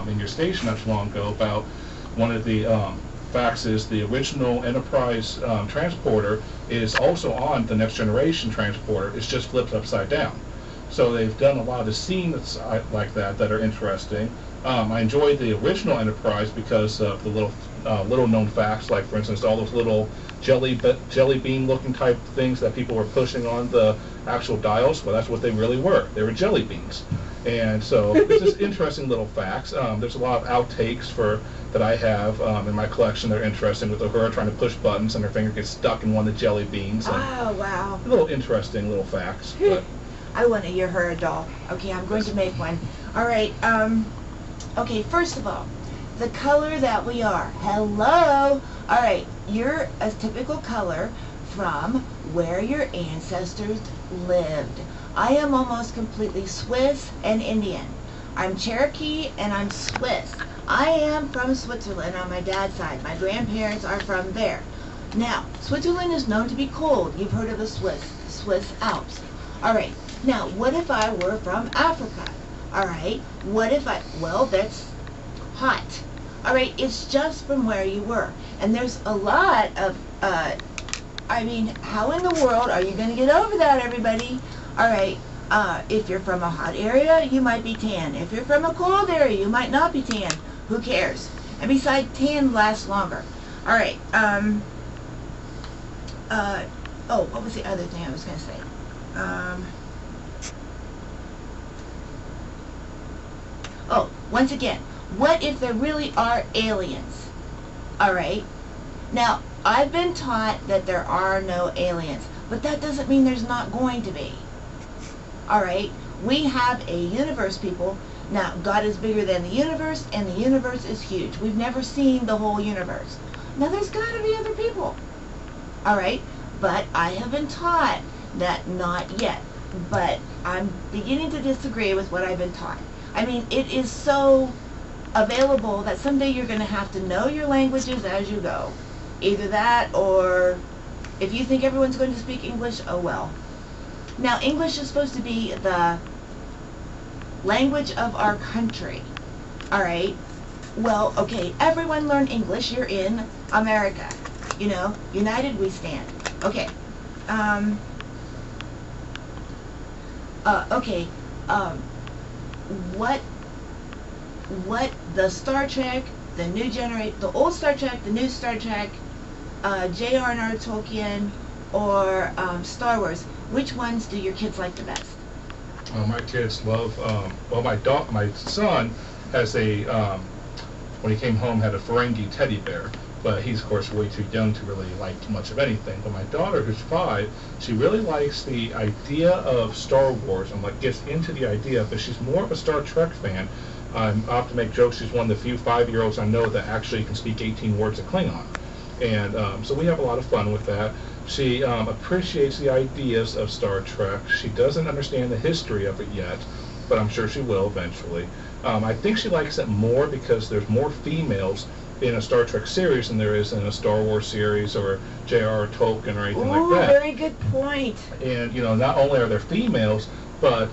in your station not too long ago about one of the facts is the original Enterprise transporter is also on the Next Generation transporter. It's just flipped upside down. So they've done a lot of scenes like that that are interesting. I enjoyed the original Enterprise because of the little known facts, like for instance all those little jelly bean looking type things that people were pushing on the actual dials. Well, that's what they really were. They were jelly beans. And so it's just interesting little facts. There's a lot of outtakes that I have in my collection. They're interesting with her trying to push buttons and her finger gets stuck in one of the jelly beans. Oh, wow. Little interesting little facts. But I want to hear her doll. Okay, I'm going to make one. All right. Okay, first of all, the color that we are. Hello. All right, you're a typical color from where your ancestors lived. I am almost completely Swiss and Indian. I'm Cherokee and I'm Swiss. I am from Switzerland on my dad's side. My grandparents are from there. Now, Switzerland is known to be cold. You've heard of the Swiss Alps. All right. Now, what if I were from Africa? All right. What if well, that's hot. All right. It's just from where you were. And there's a lot of, I mean, how in the world are you going to get over that, everybody? All right. If you're from a hot area, you might be tan. If you're from a cold area, you might not be tan. Who cares? And besides, tan lasts longer. All right. Oh, what was the other thing I was going to say? Oh, once again, what if there really are aliens? All right. Now, I've been taught that there are no aliens, but that doesn't mean there's not going to be. All right. We have a universe, people. Now, God is bigger than the universe, and the universe is huge. We've never seen the whole universe. Now, there's got to be other people. All right. But I have been taught that not yet. But I'm beginning to disagree with what I've been taught. I mean, it is so available that someday you're going to have to know your languages as you go. Either that, or if you think everyone's going to speak English, oh well. Now, English is supposed to be the language of our country. All right? Well, okay, everyone learn English. You're in America. You know, united we stand. Okay. Okay. What the Star Trek, the new generation, the old Star Trek, the new Star Trek, J.R.R. Tolkien, or Star Wars, which ones do your kids like the best? My kids love, well, my son has a, when he came home, had a Ferengi teddy bear, but he's, of course, way too young to really like much of anything. But my daughter, who's 5, she really likes the idea of Star Wars and like gets into the idea, but she's more of a Star Trek fan. I often make jokes. She's one of the few 5-year-olds I know that actually can speak 18 words of Klingon. And so we have a lot of fun with that. She appreciates the ideas of Star Trek. She doesn't understand the history of it yet, but I'm sure she will eventually. I think she likes it more because there's more females in a Star Trek series than there is in a Star Wars series or J.R.R. Tolkien or anything like that. Very good point. And, you know, not only are there females, but,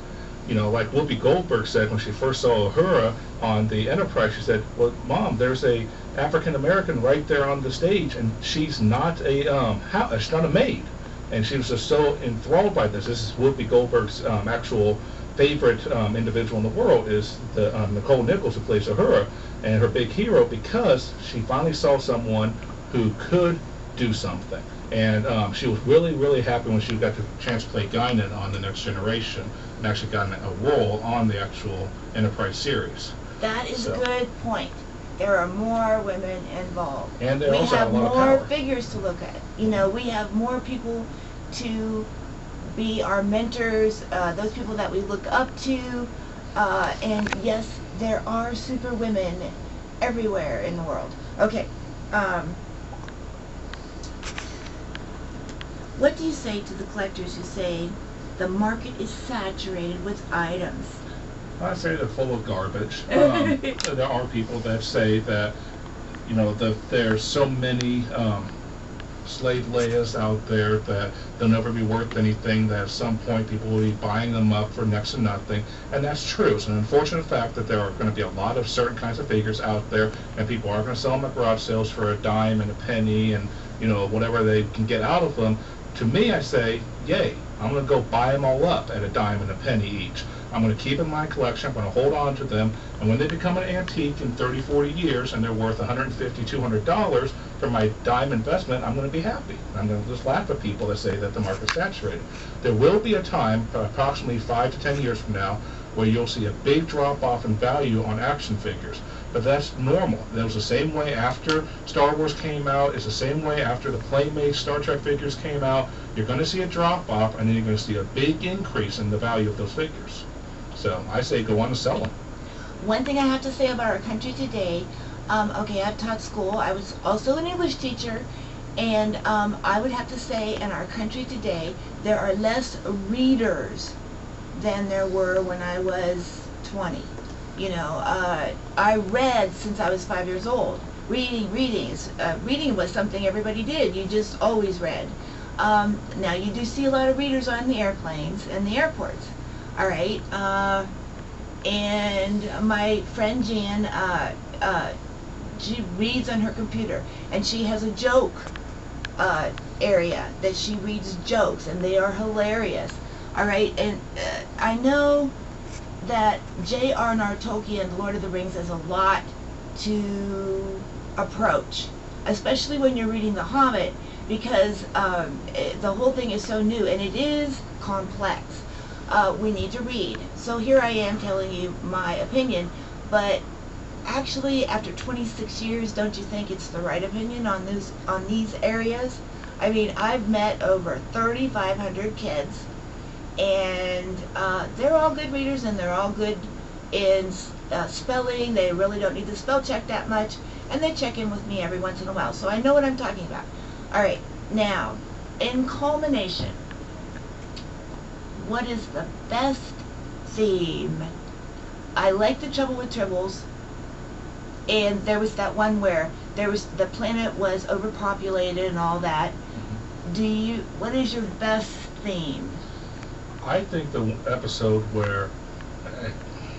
you know, like Whoopi Goldberg said when she first saw Uhura on the Enterprise, she said, well, Mom, there's a African-American right there on the stage, and she's not a she's not a maid. And she was just so enthralled by this. This is Whoopi Goldberg's actual favorite individual in the world is the Nicole Nichols, who plays Uhura, and her big hero because she finally saw someone who could do something. And she was really, really happy when she got the chance to play Guinan on The Next Generation and actually got a role on the actual Enterprise series. That is a good point. There are more women involved. And they we also have have a lot of more power. figures to look at. You know, we have more people to be our mentors, those people that we look up to. And yes, there are super women everywhere in the world. Okay. What do you say to the collectors who say the market is saturated with items? I say they're full of garbage. There are people that say that, you know, there's so many slave layers out there, that they'll never be worth anything, that at some point people will be buying them up for next to nothing, and that's true. It's an unfortunate fact that there are going to be a lot of certain kinds of figures out there, and people are going to sell them at garage sales for a dime and a penny, and whatever they can get out of them. To me, I say, yay, I'm going to go buy them all up at a dime and a penny each. I'm going to keep in my collection, I'm going to hold on to them, and when they become an antique in 30, 40 years and they're worth $150, $200 for my dime investment, I'm going to be happy. I'm going to just laugh at people that say that the market's saturated. There will be a time, approximately 5 to 10 years from now, where you'll see a big drop-off in value on action figures. But that's normal. That was the same way after Star Wars came out. It's the same way after the Playmate Star Trek figures came out. You're going to see a drop-off, and then you're going to see a big increase in the value of those figures. So I say go on and sell them. One thing I have to say about our country today, okay, I've taught school. I was also an English teacher, and I would have to say in our country today, there are less readers than there were when I was 20. I read since I was 5 years old. Reading was something everybody did. You just always read. Now you do see a lot of readers on the airplanes and the airports. All right, and my friend Jan, she reads on her computer, and she has a joke area that she reads jokes, and they are hilarious. All right, and I know that J.R.R. Tolkien, Lord of the Rings, has a lot to approach, especially when you're reading The Hobbit, because the whole thing is so new, and it is complex. We need to read. So here I am telling you my opinion, but actually after 26 years, don't you think it's the right opinion on these areas? I mean, I've met over 3,500 kids, and they're all good readers, and they're all good in spelling. They really don't need to spell check that much, and they check in with me every once in a while, so I know what I'm talking about. All right, now, in culmination, what is the best theme? I like The Trouble with Tribbles, and there was that one where the planet was overpopulated and all that. What is your best theme? I think the episode where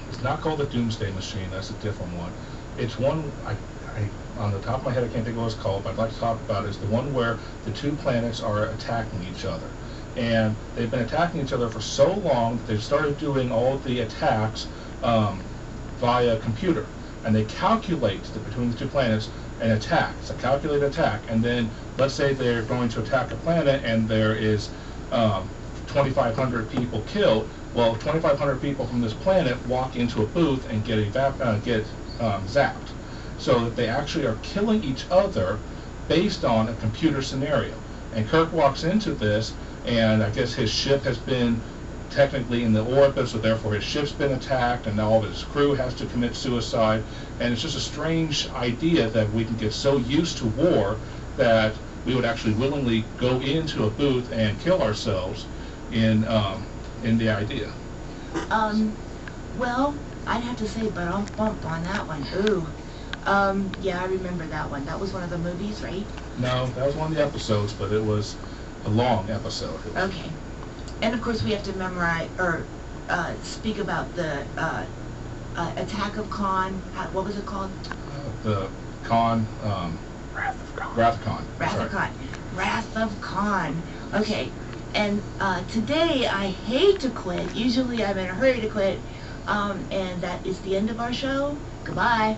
it's not called the Doomsday Machine, that's a different one. It's one I on the top of my head I can't think of what it's called, but I'd like to talk about is the one where the two planets are attacking each other. And they've been attacking each other for so long that they've started doing all of the attacks via computer. And they calculate between the two planets an attack. It's a calculated attack. And then let's say they're going to attack a planet and there is 2,500 people killed. Well, 2,500 people from this planet walk into a booth and get zapped. So that they actually are killing each other based on a computer scenario. And Kirk walks into this, and I guess his ship has been technically in the orbit, so therefore his ship's been attacked, and now all of his crew has to commit suicide. And it's just a strange idea that we can get so used to war that we would actually willingly go into a booth and kill ourselves in the idea. Well, I'd have to say, but I'm bumped on that one. Ooh. Yeah, I remember that one. That was one of the movies, right? No, that was one of the episodes, but it was a long episode. Okay. And of course we have to memorize, or speak about the Attack of Khan. What was it called? The Khan, Wrath of Khan. Wrath of Khan. Wrath of Khan. Wrath of Khan. Okay. And today I hate to quit. Usually I'm in a hurry to quit. And that is the end of our show. Goodbye.